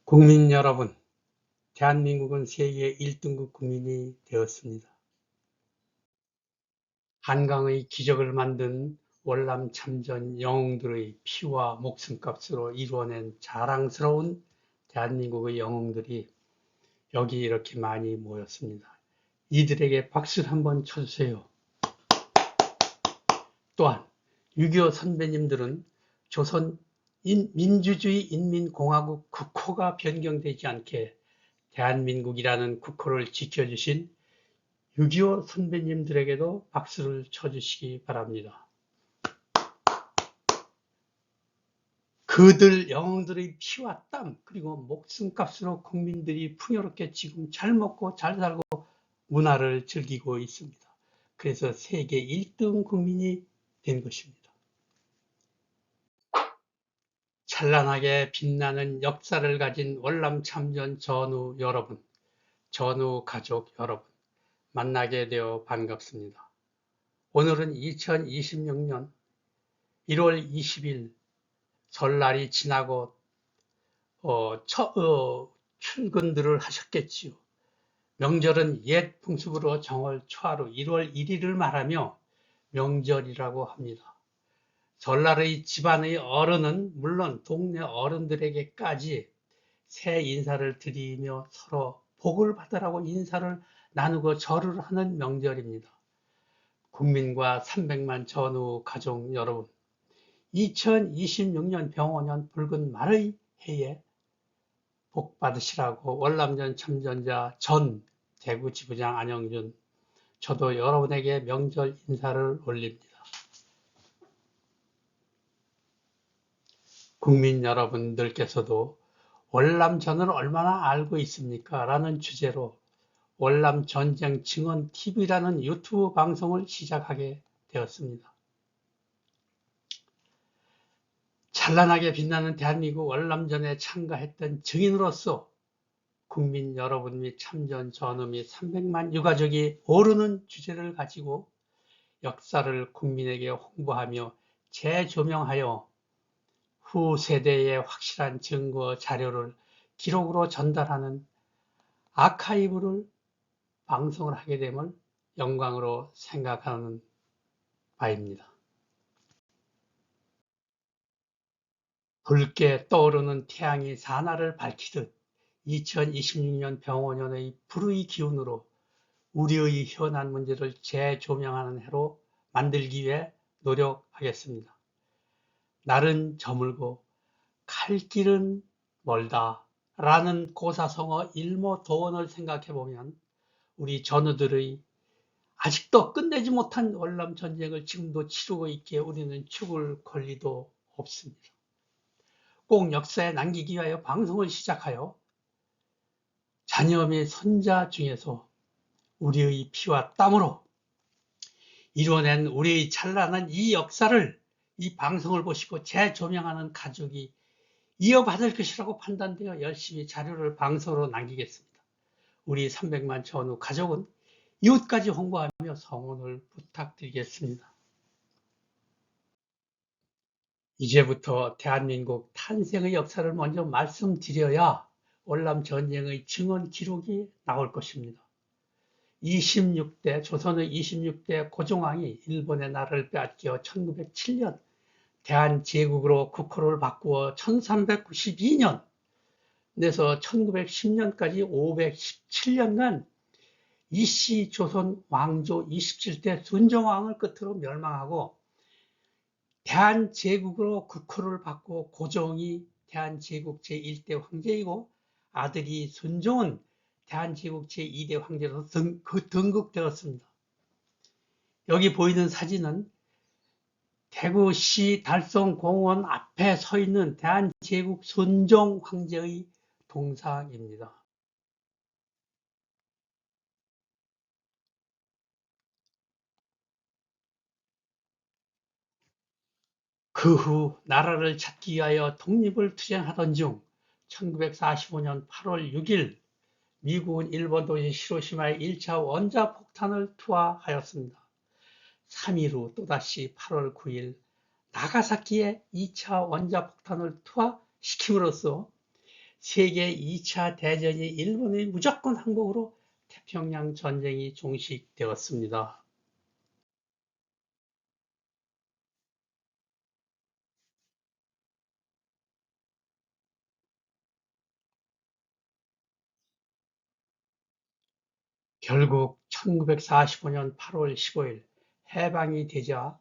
국민 여러분, 대한민국은 세계 1등급 국민이 되었습니다. 한강의 기적을 만든 월남 참전 영웅들의 피와 목숨값으로 이루어낸 자랑스러운 대한민국의 영웅들이 여기 이렇게 많이 모였습니다. 이들에게 박수를 한번 쳐주세요. 또한 6.25 선배님들은 조선 민주주의 인민공화국 국호가 변경되지 않게 대한민국이라는 국호를 지켜주신 6.25 선배님들에게도 박수를 쳐주시기 바랍니다. 그들 영웅들의 피와 땀 그리고 목숨값으로 국민들이 풍요롭게 지금 잘 먹고 잘 살고 문화를 즐기고 있습니다. 그래서 세계 1등 국민이 된 것입니다. 찬란하게 빛나는 역사를 가진 월남 참전 전우 여러분, 전우 가족 여러분, 만나게 되어 반갑습니다. 오늘은 2026년 1월 20일 설날이 지나고 출근들을 하셨겠지요. 명절은 옛 풍습으로 정월 초하루 1월 1일을 말하며 명절이라고 합니다. 설날의 집안의 어른은 물론 동네 어른들에게까지 새 인사를 드리며 서로 복을 받으라고 인사를 나누고 절을 하는 명절입니다. 국민과 300만 전후 가족 여러분, 2026년 병원년 붉은 말의 해에 복 받으시라고 월남전 참전자 전 대구지부장 안영준, 저도 여러분에게 명절 인사를 올립니다. 국민 여러분들께서도 월남전을 얼마나 알고 있습니까? 라는 주제로 월남전쟁 증언 TV라는 유튜브 방송을 시작하게 되었습니다. 찬란하게 빛나는 대한민국 월남전에 참가했던 증인으로서 국민 여러분 및 참전 전후 및 300만 유가족이 모르는 주제를 가지고 역사를 국민에게 홍보하며 재조명하여 후 세대에 확실한 증거 자료를 기록으로 전달하는 아카이브를 방송을 하게 됨을 영광으로 생각하는 바입니다. 붉게 떠오르는 태양이 사나를 밝히듯 2026년 병원년의 불의 기운으로 우리의 현안 문제를 재조명하는 해로 만들기 위해 노력하겠습니다. 날은 저물고 갈 길은 멀다 라는 고사성어 일모도원을 생각해보면 우리 전우들의 아직도 끝내지 못한 월남 전쟁을 지금도 치르고 있기에 우리는 죽을 권리도 없습니다. 꼭 역사에 남기기 위하여 방송을 시작하여 자녀 및 손자 중에서 우리의 피와 땀으로 이뤄낸 우리의 찬란한 이 역사를 이 방송을 보시고 재조명하는 가족이 이어받을 것이라고 판단되어 열심히 자료를 방송으로 남기겠습니다. 우리 300만 전후 가족은 이웃까지 홍보하며 성원을 부탁드리겠습니다. 이제부터 대한민국 탄생의 역사를 먼저 말씀드려야 월남 전쟁의 증언 기록이 나올 것입니다. 26대 조선의 26대 고종왕이 일본의 나라를 빼앗겨 1907년 대한제국으로 국호를 바꾸어 1392년 내서 1910년까지 517년간 이씨 조선 왕조 27대 순정왕을 끝으로 멸망하고 대한제국으로 국호를 바꾸어 고종이 대한제국 제1대 황제이고 아들이 순종은 대한제국 제2대 황제로 등극되었습니다. 여기 보이는 사진은 대구시 달성공원 앞에 서 있는 대한제국 순종 황제의 동상입니다. 그 후 나라를 찾기 위하여 독립을 투쟁하던 중 1945년 8월 6일 미국은 일본 도시 히로시마에 1차 원자폭탄을 투하하였습니다. 3일 후 또다시 8월 9일 나가사키에 2차 원자폭탄을 투하시킴으로써 세계 2차 대전이 일본의 무조건 항복으로 태평양 전쟁이 종식되었습니다. 결국 1945년 8월 15일 해방이 되자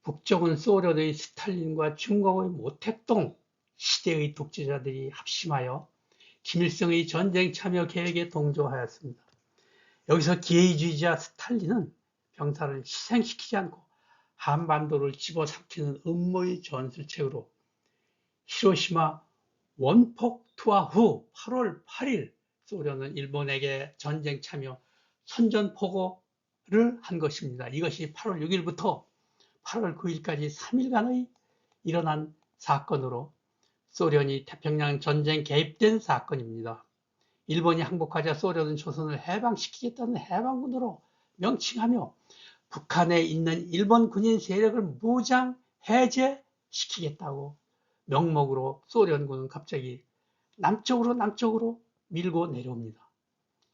북쪽은 소련의 스탈린과 중국의 모택동 시대의 독재자들이 합심하여 김일성의 전쟁 참여 계획에 동조하였습니다. 여기서 기회주의자 스탈린은 병사를 희생시키지 않고 한반도를 집어삼키는 음모의 전술책으로 히로시마 원폭 투하 후 8월 8일 소련은 일본에게 전쟁 참여 선전포고를 한 것입니다. 이것이 8월 6일부터 8월 9일까지 3일간의 일어난 사건으로 소련이 태평양 전쟁 개입된 사건입니다. 일본이 항복하자 소련은 조선을 해방시키겠다는 해방군으로 명칭하며 북한에 있는 일본 군인 세력을 무장 해제시키겠다고 명목으로 소련군은 갑자기 남쪽으로 밀고 내려옵니다.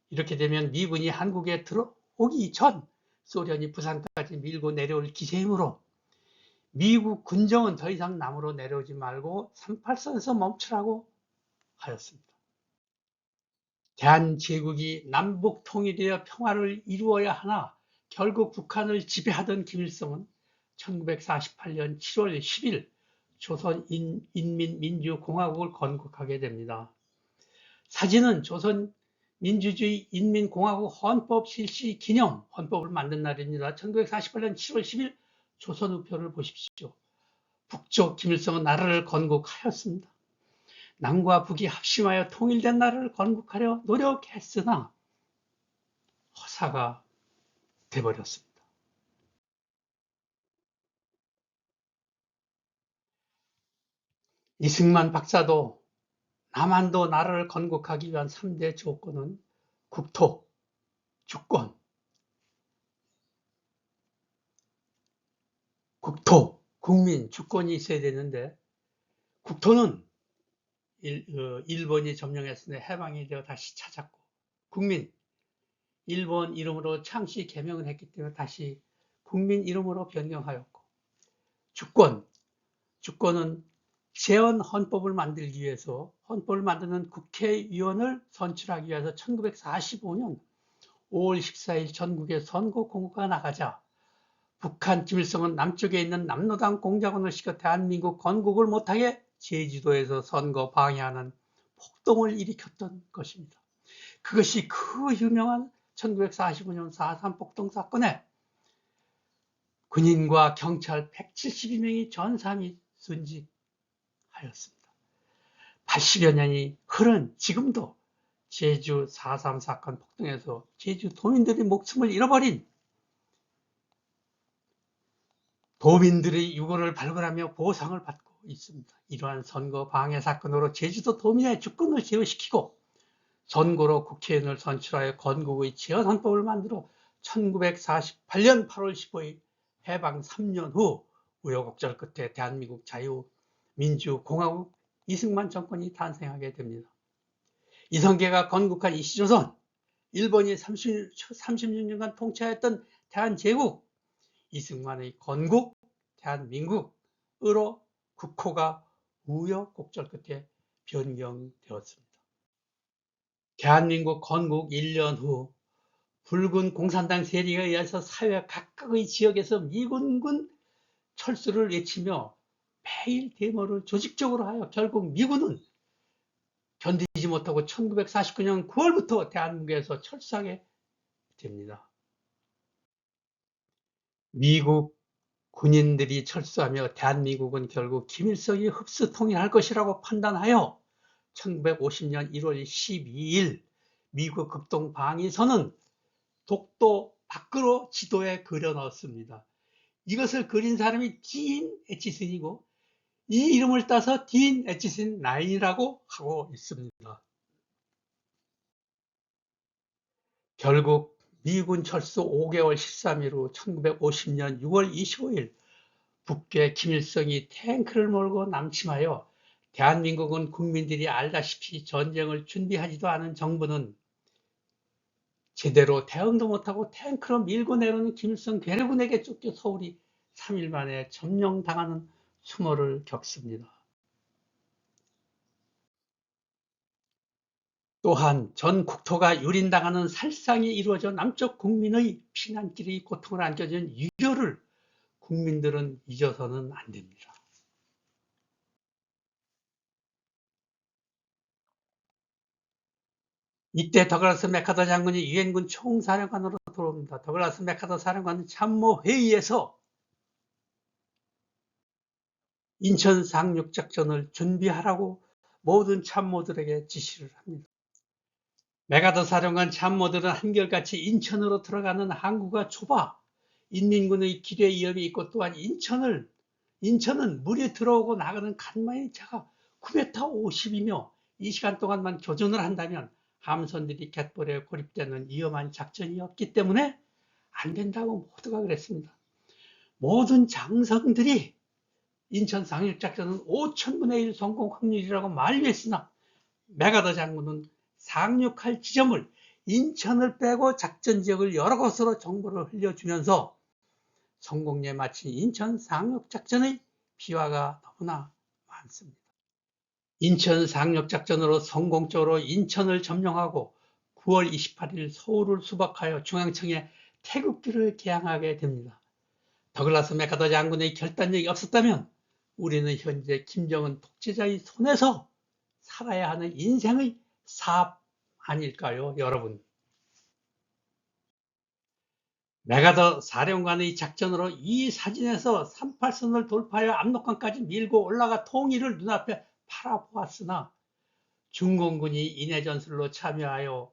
이렇게 되면 미군이 한국에 들어오기 전 소련이 부산까지 밀고 내려올 기세이므로 미국 군정은 더 이상 남으로 내려오지 말고 38선에서 멈추라고 하였습니다. 대한제국이 남북 통일되어 평화를 이루어야 하나 결국 북한을 지배하던 김일성은 1948년 7월 10일 조선인민민주공화국을 건국하게 됩니다. 사진은 조선민주주의 인민공화국 헌법 실시 기념 헌법을 만든 날입니다. 1948년 7월 10일 조선우표를 보십시오. 북쪽 김일성은 나라를 건국하였습니다. 남과 북이 합심하여 통일된 나라를 건국하려 노력했으나 허사가 돼버렸습니다. 이승만 박사도 남한도 나라를 건국하기 위한 3대 조건은 국토, 주권, 국민, 주권이 있어야 되는데 국토는 일본이 점령했으니 해방이 되어 다시 찾았고 국민, 일본 이름으로 창씨 개명을 했기 때문에 다시 국민 이름으로 변경하였고 주권은 재헌 헌법을 만들기 위해서 헌법을 만드는 국회의원을 선출하기 위해서 1945년 5월 14일 전국에 선거공고가 나가자 북한 김일성은 남쪽에 있는 남로당 공작원을 시켜 대한민국 건국을 못하게 제주도에서 선거 방해하는 폭동을 일으켰던 것입니다. 그것이 그 유명한 1945년 4.3 폭동 사건에 군인과 경찰 172명이 전사 및 순직하였습니다. 80여 년이 흐른 지금도 제주 4.3 사건 폭동에서 제주 도민들의 목숨을 잃어버린 도민들의 유골을 발굴하며 보상을 받고 있습니다. 이러한 선거 방해 사건으로 제주도 도민의 주권을 제어시키고 선거로 국회의원을 선출하여 건국의 재헌헌법을 만들어 1948년 8월 15일 해방 3년 후 우여곡절 끝에 대한민국 자유민주공화국 이승만 정권이 탄생하게 됩니다. 이성계가 건국한 이시조선, 일본이 36년간 통치하였던 대한제국, 이승만의 건국, 대한민국으로 국호가 우여곡절 끝에 변경되었습니다. 대한민국 건국 1년 후 붉은 공산당 세력에 의해서 사회 각각의 지역에서 미군군 철수를 외치며 매일 데모를 조직적으로 하여 결국 미군은 견디지 못하고 1949년 9월부터 대한민국에서 철수하게 됩니다. 미국 군인들이 철수하며 대한민국은 결국 김일성이 흡수 통일할 것이라고 판단하여 1950년 1월 12일 미국 극동 방위선은 독도 밖으로 지도에 그려 넣었습니다. 이것을 그린 사람이 딘 에치슨이고 이 이름을 따서 딘 에치슨 라인이라고 하고 있습니다. 결국 미군 철수 5개월 13일 후 1950년 6월 25일 북괴 김일성이 탱크를 몰고 남침하여 대한민국은 국민들이 알다시피 전쟁을 준비하지도 않은 정부는 제대로 대응도 못하고 탱크로 밀고 내려오는 김일성 괴뢰군에게 쫓겨 서울이 3일 만에 점령당하는 수모를 겪습니다. 또한 전 국토가 유린당하는 살상이 이루어져 남쪽 국민의 피난길의 고통을 안겨준 유교를 국민들은 잊어서는 안 됩니다. 이때 더글라스 맥카더 장군이 유엔군 총사령관으로 들어옵니다. 더글라스 맥카더 사령관은 참모회의에서 인천 상륙작전을 준비하라고 모든 참모들에게 지시를 합니다. 맥카더 사령관 참모들은 한결같이 인천으로 들어가는 항구가 좁아 인민군의 길에 위험이 있고 또한 인천은 물이 들어오고 나가는 간만이 작아 쿠베타 50이며 이 시간 동안만 교전을 한다면 함선들이 갯벌에 고립되는 위험한 작전이었기 때문에 안 된다고 모두가 그랬습니다. 모든 장성들이 인천 상륙작전은 5천분의 1 성공 확률이라고 만류했으나 맥카더 장군은 상륙할 지점을 인천을 빼고 작전 지역을 여러 곳으로 정보를 흘려주면서 성공리에 마친 인천 상륙작전의 비화가 너무나 많습니다. 인천 상륙작전으로 성공적으로 인천을 점령하고 9월 28일 서울을 수박하여 중앙청에 태극기를 개항하게 됩니다. 더글라스 맥카더 장군의 결단력이 없었다면 우리는 현재 김정은 독재자의 손에서 살아야 하는 인생의 사업 아닐까요, 여러분? 맥카더 사령관의 작전으로 이 사진에서 38선을 돌파하여 압록강까지 밀고 올라가 통일을 눈앞에 바라보았으나 중공군이 인해전술로 참여하여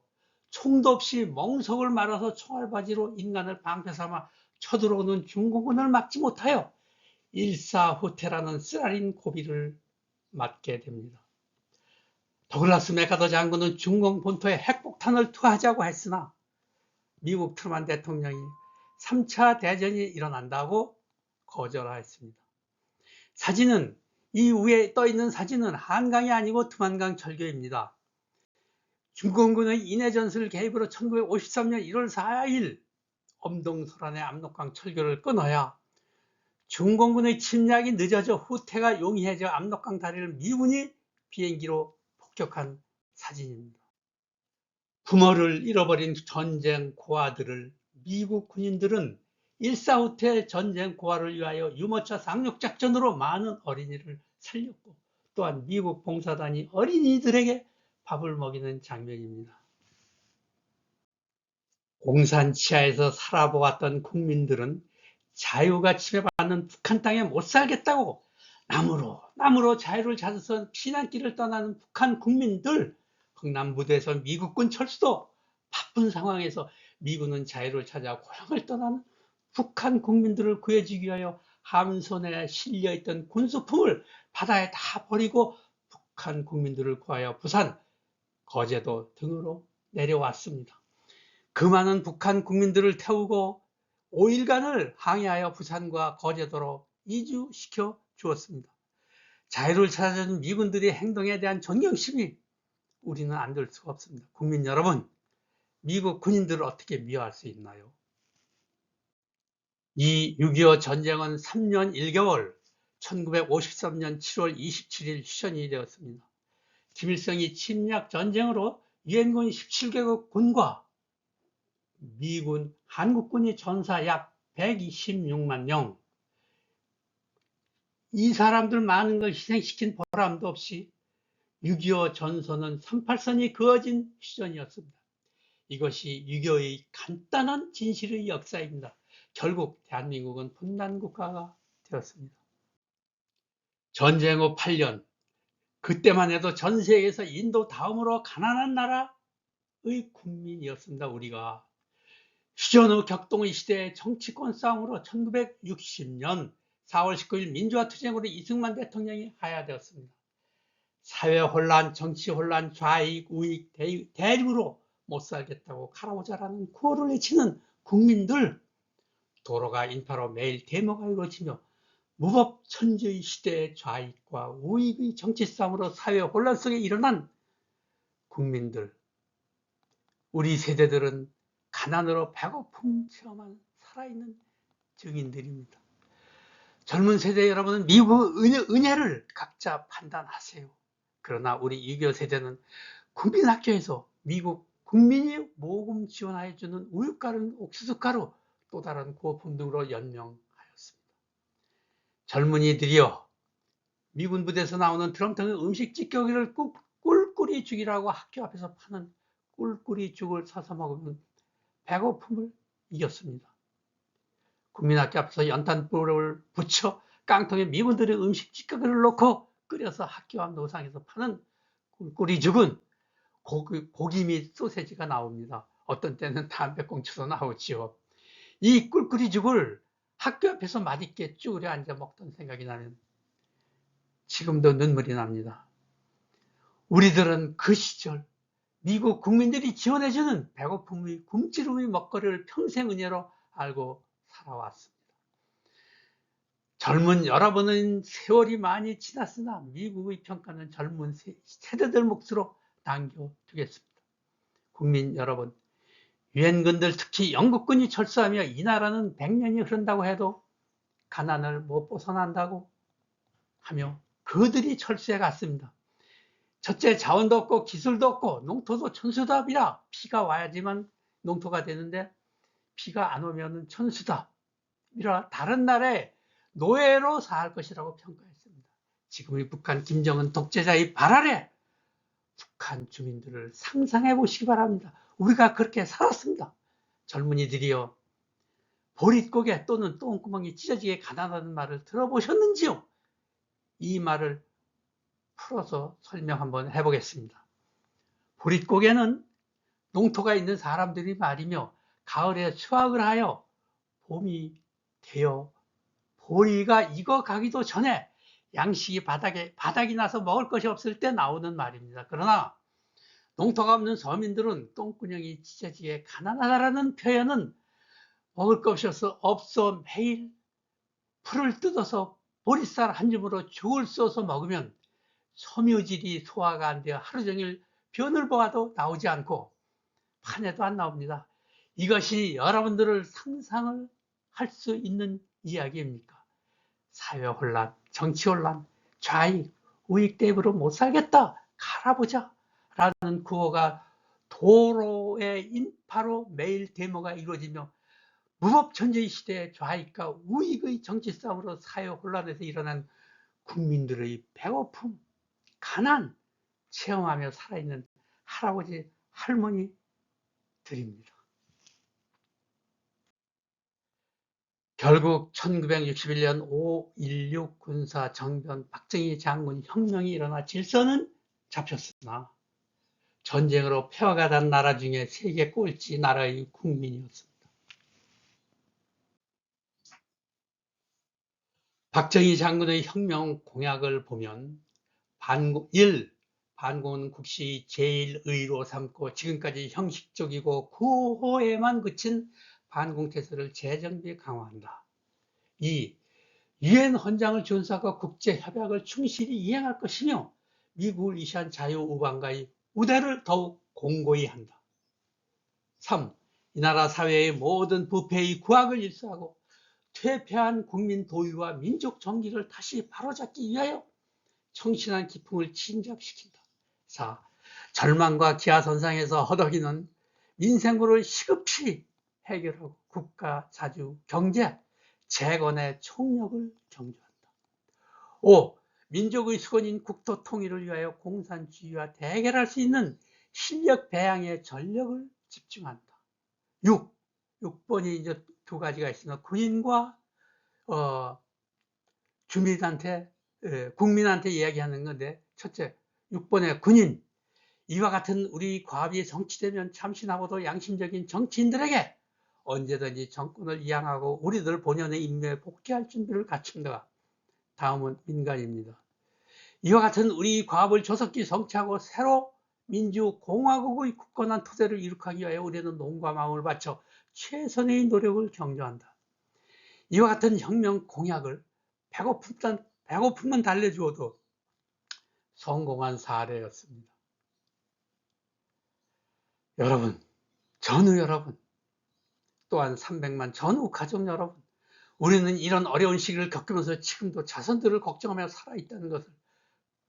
총도 없이 멍석을 말아서 총알바지로 인간을 방패삼아 쳐들어오는 중공군을 막지 못하여 일사후퇴라는 쓰라린 고비를 맞게 됩니다. 더글라스 맥카더 장군은 중공 본토에 핵폭탄을 투하하자고 했으나 미국 트루만 대통령이 3차 대전이 일어난다고 거절하였습니다. 사진은 이 위에 떠있는 사진은 한강이 아니고 두만강 철교입니다. 중공군의 인해전술 개입으로 1953년 1월 4일 엄동설안의 압록강 철교를 끊어야 중공군의 침략이 늦어져 후퇴가 용이해져 압록강 다리를 미군이 비행기로 폭격한 사진입니다. 부모를 잃어버린 전쟁 고아들을 미국 군인들은 일사후퇴 전쟁 고아를 위하여 유모차 상륙작전으로 많은 어린이를 살렸고 또한 미국 봉사단이 어린이들에게 밥을 먹이는 장면입니다. 공산 치하에서 살아보았던 국민들은 자유가 침해받는 북한 땅에 못 살겠다고 나무로 자유를 찾아서 피난길을 떠나는 북한 국민들, 흥남부두에서 미국군 철수도 바쁜 상황에서 미군은 자유를 찾아 고향을 떠나는 북한 국민들을 구해주기 위하여 함선에 실려있던 군수품을 바다에 다 버리고 북한 국민들을 구하여 부산, 거제도 등으로 내려왔습니다. 그 많은 북한 국민들을 태우고 5일간을 항해하여 부산과 거제도로 이주시켜 주었습니다. 자유를 찾아준 미군들의 행동에 대한 존경심이 우리는 안 될 수가 없습니다. 국민 여러분, 미국 군인들을 어떻게 미워할 수 있나요? 이 6.25 전쟁은 3년 1개월 1953년 7월 27일 휴전이 되었습니다. 김일성이 침략 전쟁으로 유엔군 17개국 군과 미군, 한국군이 전사 약 126만 명, 이 사람들 많은 걸 희생시킨 보람도 없이 6.25 전선은 38선이 그어진 휴전이었습니다. 이것이 6.25의 간단한 진실의 역사입니다. 결국 대한민국은 분단국가가 되었습니다. 전쟁 후 8년, 그때만 해도 전 세계에서 인도 다음으로 가난한 나라의 국민이었습니다. 우리가 휴전 후 격동의 시대의 정치권 싸움으로 1960년 4월 19일 민주화투쟁으로 이승만 대통령이 하야되었습니다. 사회 혼란, 정치 혼란, 좌익, 우익, 대립으로 못 살겠다고 가라오자라는 구호를 외치는 국민들, 도로가 인파로 매일 데모가 이루어지며 무법천지의 시대의 좌익과 우익의 정치 싸움으로 사회 혼란 속에 일어난 국민들, 우리 세대들은 가난으로 배고픔 체험한 살아있는 증인들입니다. 젊은 세대 여러분은 미국의 은혜를 각자 판단하세요. 그러나 우리 유교 세대는 국민학교에서 미국 국민이 모금 지원하여주는 우유가루, 옥수수가루, 또 다른 구호품 등으로 연명하였습니다. 젊은이들이여, 미군 부대에서 나오는 드럼통의 음식 찌꺼기를 꿀꿀이 죽이라고 학교 앞에서 파는 꿀꿀이 죽을 사서 먹으면 배고픔을 이겼습니다. 국민학교 앞에서 연탄불을 붙여 깡통에 미군들의 음식 찌꺼기를 넣고 끓여서 학교 앞 노상에서 파는 꿀꿀이 죽은 고기 및 소세지가 나옵니다. 어떤 때는 담배꽁초도 나오지요. 이 꿀꿀이 죽을 학교 앞에서 맛있게 쭈그려 앉아 먹던 생각이 나면 지금도 눈물이 납니다. 우리들은 그 시절 미국 국민들이 지원해주는 배고픔의 굶주림의 먹거리를 평생 은혜로 알고 살아왔습니다. 젊은 여러분은 세월이 많이 지났으나 미국의 평가는 젊은 세대들 몫으로 남겨두겠습니다. 국민 여러분, 유엔군들 특히 영국군이 철수하며 이 나라는 100년이 흐른다고 해도 가난을 못 벗어난다고 하며 그들이 철수해 갔습니다. 첫째, 자원도 없고 기술도 없고 농토도 천수답이라 비가 와야지만 농토가 되는데 비가 안 오면 천수답이라 다른 나라에 노예로 살 것이라고 평가했습니다. 지금의 북한 김정은 독재자의 발 아래 북한 주민들을 상상해 보시기 바랍니다. 우리가 그렇게 살았습니다. 젊은이들이요, 보릿고개 또는 똥구멍이 찢어지게 가난하다는 말을 들어보셨는지요? 이 말을 풀어서 설명 한번 해보겠습니다. 보릿고개는 농토가 있는 사람들이 말이며 가을에 수확을 하여 봄이 되어 보리가 익어가기도 전에 양식이 바닥이 나서 먹을 것이 없을 때 나오는 말입니다. 그러나 농토가 없는 서민들은 똥구멍이 찢어지게 가난하다라는 표현은 먹을 것이 없어 매일 풀을 뜯어서 보리쌀 한 줌으로 죽을 써서 먹으면 섬유질이 소화가 안 되어 하루 종일 변을 보아도 나오지 않고 판에도 안 나옵니다. 이것이 여러분들을 상상을 할 수 있는 이야기입니까? 사회 혼란, 정치 혼란, 좌익, 우익 때문에 못 살겠다, 갈아보자 라는 구호가 도로의 인파로 매일 데모가 이루어지며 무법천지의 시대의 좌익과 우익의 정치 싸움으로 사회 혼란에서 일어난 국민들의 배고픔, 가난 체험하며 살아있는 할아버지, 할머니들입니다. 결국 1961년 5.16 군사 정변 박정희 장군 혁명이 일어나 질서는 잡혔으나 전쟁으로 폐허가 된 나라 중에 세계 꼴찌 나라의 국민이었습니다. 박정희 장군의 혁명 공약을 보면 1. 반공은 국시 제1의로 삼고 지금까지 형식적이고 구호에만 그친 반공태세를 재정비 강화한다. 2. 유엔 헌장을 준수하고 국제협약을 충실히 이행할 것이며 미국을 위시한 자유우방과의 우대를 더욱 공고히 한다. 3. 이 나라 사회의 모든 부패의 구악을 일소하고 퇴폐한 국민 도의와 민족 정기를 다시 바로잡기 위하여 청신한 기풍을 진작시킨다. 4. 절망과 기아선상에서 허덕이는 민생구를 시급히 해결하고 국가, 자주, 경제, 재건의 총력을 경주한다. 5. 민족의 수건인 국토 통일을 위하여 공산주의와 대결할 수 있는 실력 배양에 전력을 집중한다. 6번이 이제 두 가지가 있으면 군인과 주민한테, 국민한테 이야기하는 건데, 첫째, 6번에 군인. 이와 같은 우리 과업이 정치되면 참신하고도 양심적인 정치인들에게 언제든지 정권을 이양하고 우리들 본연의 임무에 복귀할 준비를 갖춘다. 다음은 민간입니다. 이와 같은 우리 과업을 조속히 성취하고 새로 민주공화국의 굳건한 토대를 이룩하기 위하여 우리는 몸과 마음을 바쳐 최선의 노력을 경주한다. 이와 같은 혁명 공약을 배고픔만 달래주어도 성공한 사례였습니다. 여러분, 전우 여러분, 또한 300만 전우 가족 여러분, 우리는 이런 어려운 시기를 겪으면서 지금도 자손들을 걱정하며 살아있다는 것을,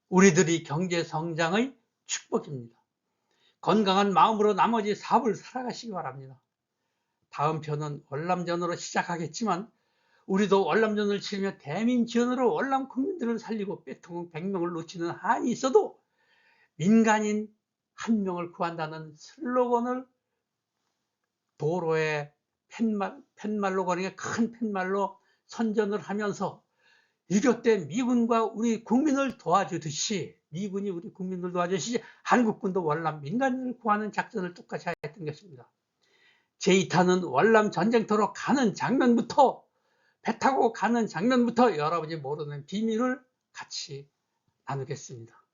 우리들이 경제 성장의 축복입니다. 건강한 마음으로 나머지 사업을 살아가시기 바랍니다. 다음 편은 월남전으로 시작하겠지만 우리도 월남전을 치르며 대민지원으로 월남 국민들을 살리고 빼통 100명을 놓치는 한이 있어도 민간인 1명을 구한다는 슬로건을 도로에 팻말로 거리게 큰 팻말로 선전을 하면서 6.25 때 미군과 우리 국민을 도와주듯이, 미군이 우리 국민을 도와주듯이 한국군도 월남 민간인을 구하는 작전을 똑같이 했던 것입니다. 제2탄은 월남 전쟁터로 가는 장면부터, 배 타고 가는 장면부터 여러분이 모르는 비밀을 같이 나누겠습니다.